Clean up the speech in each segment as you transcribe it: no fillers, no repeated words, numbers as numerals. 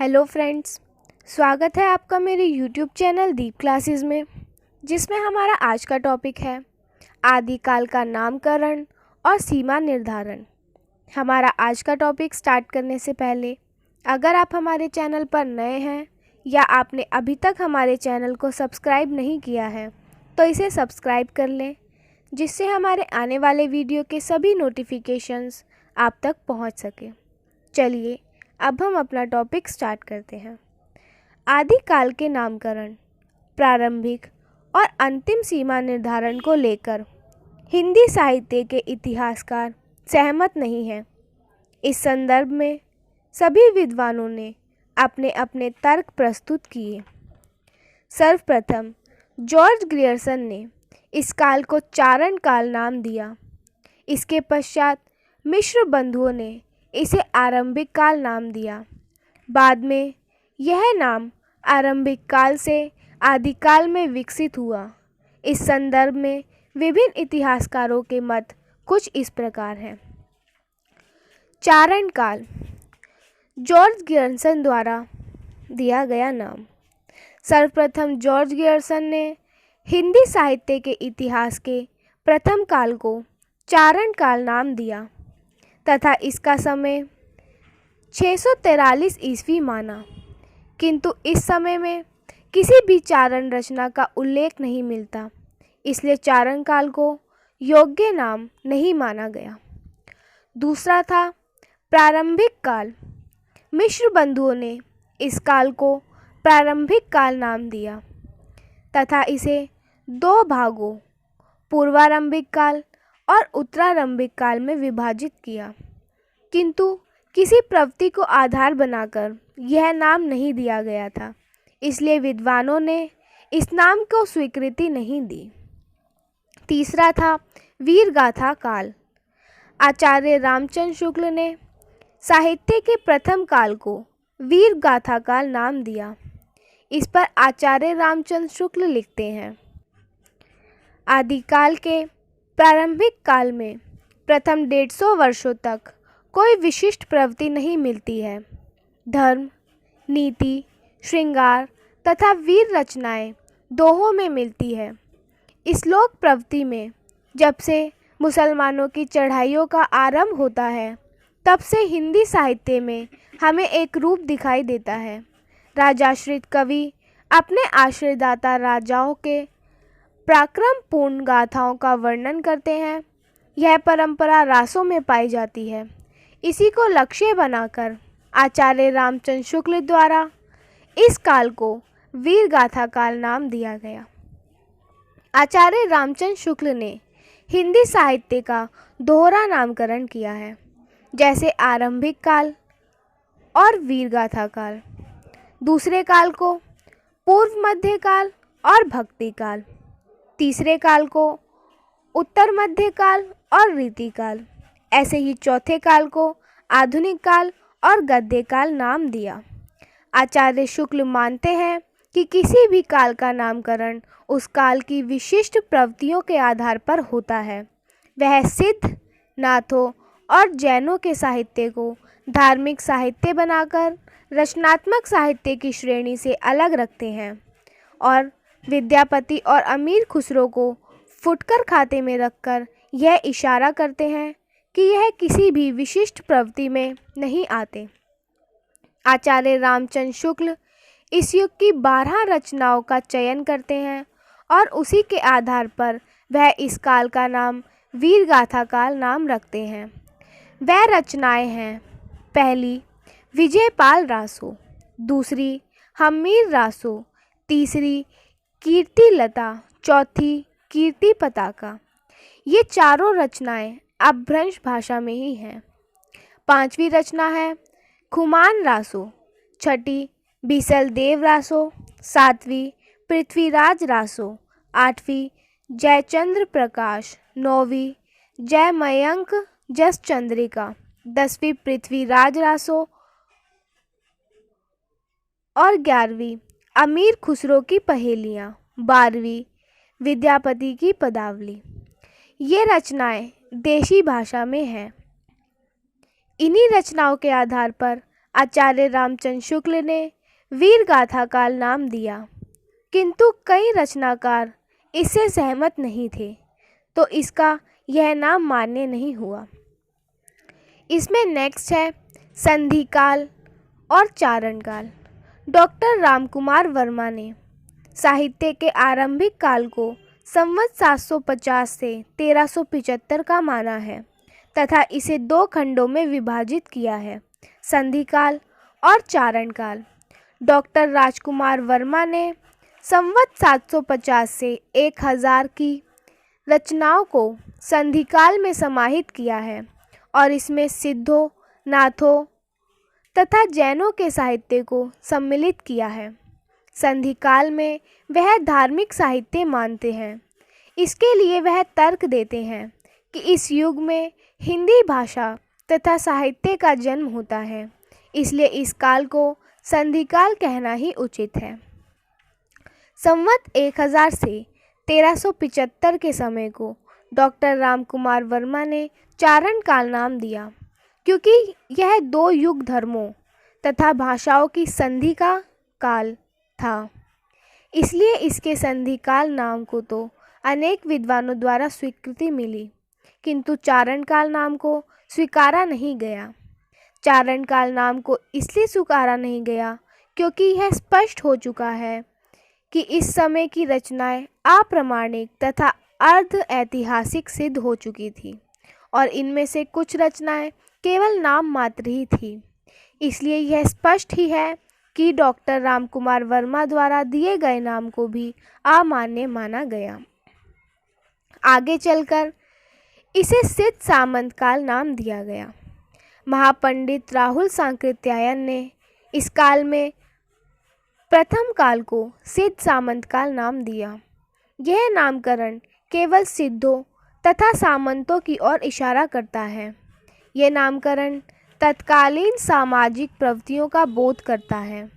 Hello friends, स्वागत है आपका मेरे यूट्यूब चैनल दीप क्लासेस में, जिसमें हमारा आज का टॉपिक है आदिकाल का नामकरण और सीमा निर्धारण। हमारा आज का टॉपिक स्टार्ट करने से पहले अगर आप हमारे चैनल पर नए हैं या आपने अभी तक हमारे चैनल को सब्सक्राइब नहीं किया है तो इसे सब्सक्राइब कर लें, जिससे हमारे आने वाले वीडियो के सभी नोटिफिकेशंस आप तक पहुंच सके। चलिए अब हम अपना टॉपिक स्टार्ट करते हैं। आदिकाल के नामकरण, प्रारंभिक और अंतिम सीमा निर्धारण को लेकर हिंदी साहित्य के इतिहासकार सहमत नहीं हैं। इस संदर्भ में सभी विद्वानों ने अपने अपने तर्क प्रस्तुत किए। सर्वप्रथम जॉर्ज ग्रियर्सन ने इस काल को चारण काल नाम दिया। इसके पश्चात मिश्र बंधुओं ने इसे आरंभिक काल नाम दिया। बाद में यह नाम आरंभिक काल से आदिकाल में विकसित हुआ। इस संदर्भ में विभिन्न इतिहासकारों के मत कुछ इस प्रकार हैं। चारण काल जॉर्ज ग्रियर्सन द्वारा दिया गया नाम। सर्वप्रथम जॉर्ज ग्रियर्सन ने हिंदी साहित्य के इतिहास के प्रथम काल को चारण काल नाम दिया तथा इसका समय 643 ईस्वी माना, किंतु इस समय में किसी भी चारण रचना का उल्लेख नहीं मिलता, इसलिए चारण काल को योग्य नाम नहीं माना गया। दूसरा था प्रारंभिक काल। मिश्र बंधुओं ने इस काल को प्रारंभिक काल नाम दिया तथा इसे दो भागों पूर्वारंभिक काल और उत्तरारंभिक काल में विभाजित किया, किंतु किसी प्रवृत्ति को आधार बनाकर यह नाम नहीं दिया गया था, इसलिए विद्वानों ने इस नाम को स्वीकृति नहीं दी। तीसरा था वीरगाथा काल। आचार्य रामचंद्र शुक्ल ने साहित्य के प्रथम काल को वीरगाथा काल नाम दिया। इस पर आचार्य रामचंद्र शुक्ल लिखते हैं, आदिकाल के प्रारंभिक काल में प्रथम 150 वर्षों तक कोई विशिष्ट प्रवृत्ति नहीं मिलती है। धर्म, नीति, श्रृंगार तथा वीर रचनाएं दोहों में मिलती है। इस लोक प्रवृत्ति में जब से मुसलमानों की चढ़ाइयों का आरंभ होता है, तब से हिंदी साहित्य में हमें एक रूप दिखाई देता है। राजाश्रित कवि अपने आश्रयदाता राजाओं के पराक्रमपूर्ण गाथाओं का वर्णन करते हैं। यह परंपरा रासों में पाई जाती है। इसी को लक्ष्य बनाकर आचार्य रामचंद्र शुक्ल द्वारा इस काल को वीरगाथा काल नाम दिया गया। आचार्य रामचंद्र शुक्ल ने हिंदी साहित्य का दोहरा नामकरण किया है, जैसे आरंभिक काल और वीरगाथा काल। दूसरे काल को पूर्व मध्य काल और भक्ति काल, तीसरे काल को उत्तर मध्य काल और रीति काल, ऐसे ही चौथे काल को आधुनिक काल और गद्य काल नाम दिया। आचार्य शुक्ल मानते हैं कि किसी भी काल का नामकरण उस काल की विशिष्ट प्रवृत्तियों के आधार पर होता है। वह सिद्ध, नाथों और जैनों के साहित्य को धार्मिक साहित्य बनाकर रचनात्मक साहित्य की श्रेणी से अलग रखते हैं और विद्यापति और अमीर खुसरो को फुटकर खाते में रखकर यह इशारा करते हैं कि यह किसी भी विशिष्ट प्रवृत्ति में नहीं आते। आचार्य रामचंद्र शुक्ल इस युग की 12 रचनाओं का चयन करते हैं और उसी के आधार पर वह इस काल का नाम वीरगाथा काल नाम रखते हैं। वह रचनाएं हैं, पहली विजयपाल रासो, दूसरी हम्मीर रासो, तीसरी कीर्तिलता, चौथी कीर्ति पताका। ये चारों रचनाएं अपभ्रंश भाषा में ही हैं। पांचवी रचना है खुमान रासो, छठी बीसलदेव रासो, सातवीं पृथ्वीराज रासो, आठवीं जयचंद्र प्रकाश, नौवीं जयमयंक जस चंद्रिका, 10वीं पृथ्वीराज रासो और 11वीं अमीर खुसरो की पहेलियाँ, 12वीं विद्यापति की पदावली। ये रचनाएं देशी भाषा में हैं। इन्हीं रचनाओं के आधार पर आचार्य रामचंद्र शुक्ल ने वीर गाथा काल नाम दिया, किंतु कई रचनाकार इससे सहमत नहीं थे, तो इसका यह नाम मान्य नहीं हुआ। इसमें नेक्स्ट है संधि काल और चारण काल। डॉक्टर रामकुमार वर्मा ने साहित्य के आरंभिक काल को संवत 750 से 1375 का माना है तथा इसे दो खंडों में विभाजित किया है, संधि काल और चारण काल। डॉक्टर राजकुमार वर्मा ने संवत 750 से 1000 की रचनाओं को संधि काल में समाहित किया है और इसमें सिद्धों, नाथों तथा जैनों के साहित्य को सम्मिलित किया है। संधि काल में वह धार्मिक साहित्य मानते हैं। इसके लिए वह तर्क देते हैं कि इस युग में हिंदी भाषा तथा साहित्य का जन्म होता है, इसलिए इस काल को संधि काल कहना ही उचित है। संवत 1000 से 1375 के समय को डॉक्टर रामकुमार वर्मा ने चारण काल नाम दिया, क्योंकि यह दो युग धर्मों तथा भाषाओं की संधि का काल था। इसलिए इसके संधि काल नाम को तो अनेक विद्वानों द्वारा स्वीकृति मिली, किंतु चारण काल नाम को स्वीकारा नहीं गया। चारण काल नाम को इसलिए स्वीकारा नहीं गया क्योंकि यह स्पष्ट हो चुका है कि इस समय की रचनाएं अप्रामाणिक तथा अर्ध ऐतिहासिक सिद्ध हो चुकी थी और इनमें से कुछ रचनाएं केवल नाम मात्र ही थी। इसलिए यह स्पष्ट ही है कि डॉक्टर रामकुमार वर्मा द्वारा दिए गए नाम को भी अमान्य माना गया। आगे चलकर इसे सिद्ध सामंत काल नाम दिया गया। महापंडित राहुल सांकृत्यायन ने इस काल में प्रथम काल को सिद्ध सामंत काल नाम दिया। यह नामकरण केवल सिद्धों तथा सामंतों की ओर इशारा करता है। यह नामकरण तत्कालीन सामाजिक प्रवृत्तियों का बोध करता है।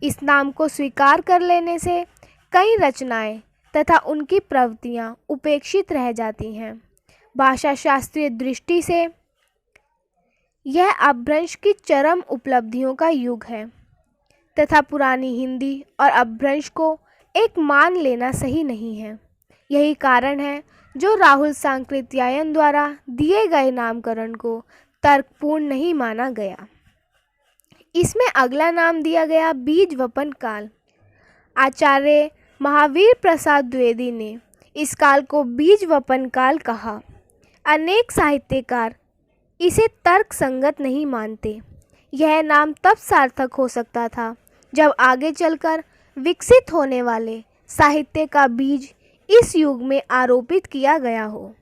इस नाम को स्वीकार कर लेने से कई रचनाएं तथा उनकी प्रवृत्तियां उपेक्षित रह जाती हैं। भाषा शास्त्रीय दृष्टि से यह अपभ्रंश की चरम उपलब्धियों का युग है तथा पुरानी हिंदी और अपभ्रंश को एक मान लेना सही नहीं है। यही कारण है जो राहुल सांकृत्यायन द्वारा दिए गए नामकरण को तर्कपूर्ण नहीं माना गया। इसमें अगला नाम दिया गया बीज वपन काल। आचार्य महावीर प्रसाद द्विवेदी ने इस काल को बीज वपन काल कहा। अनेक साहित्यकार इसे तर्क संगत नहीं मानते। यह नाम तब सार्थक हो सकता था जब आगे चलकर विकसित होने वाले साहित्य का बीज इस युग में आरोपित किया गया हो,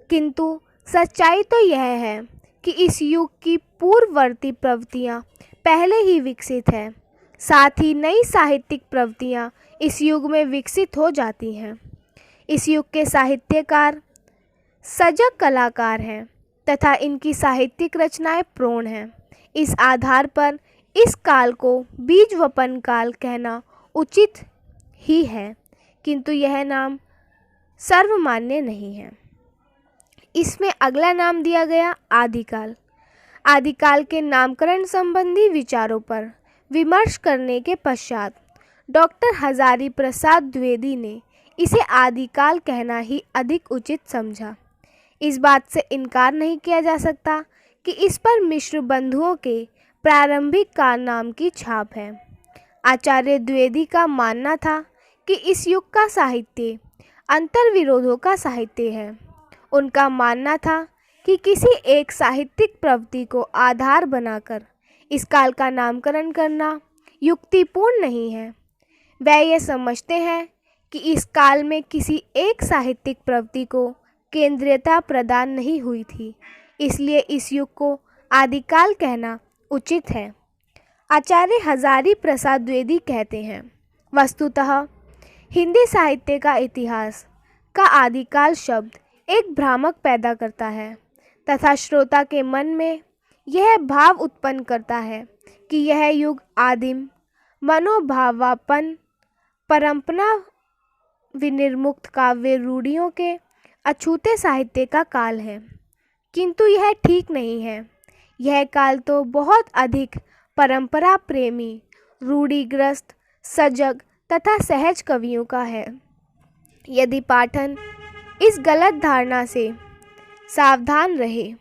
किंतु सच्चाई तो यह है कि इस युग की पूर्ववर्ती प्रवृत्तियां पहले ही विकसित है। साथ ही नई साहित्यिक प्रवृत्तियां इस युग में विकसित हो जाती हैं। इस युग के साहित्यकार सजग कलाकार हैं तथा इनकी साहित्यिक रचनाएं प्रौढ़ हैं। इस आधार पर इस काल को बीज वपन काल कहना उचित ही है, किंतु यह नाम सर्वमान्य नहीं है। इसमें अगला नाम दिया गया आदिकाल। आदिकाल के नामकरण संबंधी विचारों पर विमर्श करने के पश्चात डॉक्टर हजारी प्रसाद द्विवेदी ने इसे आदिकाल कहना ही अधिक उचित समझा। इस बात से इनकार नहीं किया जा सकता कि इस पर मिश्र बंधुओं के प्रारंभिक काल नाम की छाप है। आचार्य द्विवेदी का मानना था कि इस युग का साहित्य अंतर्विरोधों का साहित्य है। उनका मानना था कि किसी एक साहित्यिक प्रवृत्ति को आधार बनाकर इस काल का नामकरण करना युक्तिपूर्ण नहीं है। वह ये समझते हैं कि इस काल में किसी एक साहित्यिक प्रवृत्ति को केंद्रीयता प्रदान नहीं हुई थी, इसलिए इस युग को आदिकाल कहना उचित है। आचार्य हजारी प्रसाद द्विवेदी कहते हैं, वस्तुतः हिंदी साहित्य का इतिहास का आदिकाल शब्द एक भ्रामक पैदा करता है तथा श्रोता के मन में यह भाव उत्पन्न करता है कि यह युग आदिम मनोभावापन परंपरा विनिर्मुक्त काव्य रूढ़ियों के अछूते साहित्य का काल है, किंतु यह ठीक नहीं है। यह काल तो बहुत अधिक परंपरा प्रेमी, रूढ़िग्रस्त, सजग तथा सहज कवियों का है। यदि पाठन इस गलत धारणा से सावधान रहे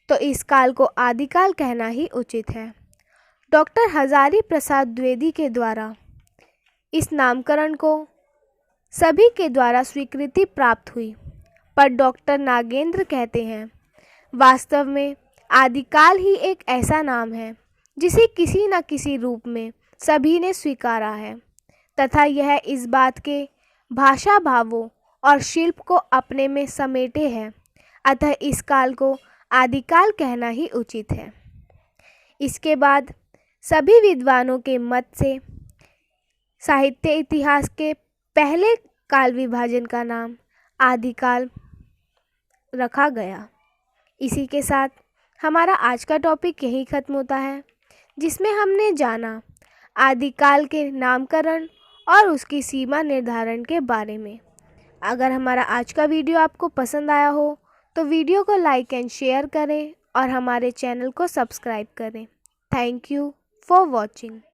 तो इस काल को आदिकाल कहना ही उचित है। डॉक्टर हजारी प्रसाद द्विवेदी के द्वारा इस नामकरण को सभी के द्वारा स्वीकृति प्राप्त हुई, पर डॉक्टर नागेंद्र कहते हैं, वास्तव में आदिकाल ही एक ऐसा नाम है जिसे किसी न किसी रूप में सभी ने स्वीकारा है तथा यह इस बात के भाषा भावों और शिल्प को अपने में समेटे है, अतः इस काल को आदिकाल कहना ही उचित है। इसके बाद सभी विद्वानों के मत से साहित्य इतिहास के पहले काल विभाजन का नाम आदिकाल रखा गया। इसी के साथ हमारा आज का टॉपिक यहीं ख़त्म होता है, जिसमें हमने जाना आदिकाल के नामकरण और उसकी सीमा निर्धारण के बारे में। अगर हमारा आज का वीडियो आपको पसंद आया हो तो वीडियो को लाइक एंड शेयर करें और हमारे चैनल को सब्सक्राइब करें। Thank you for watching.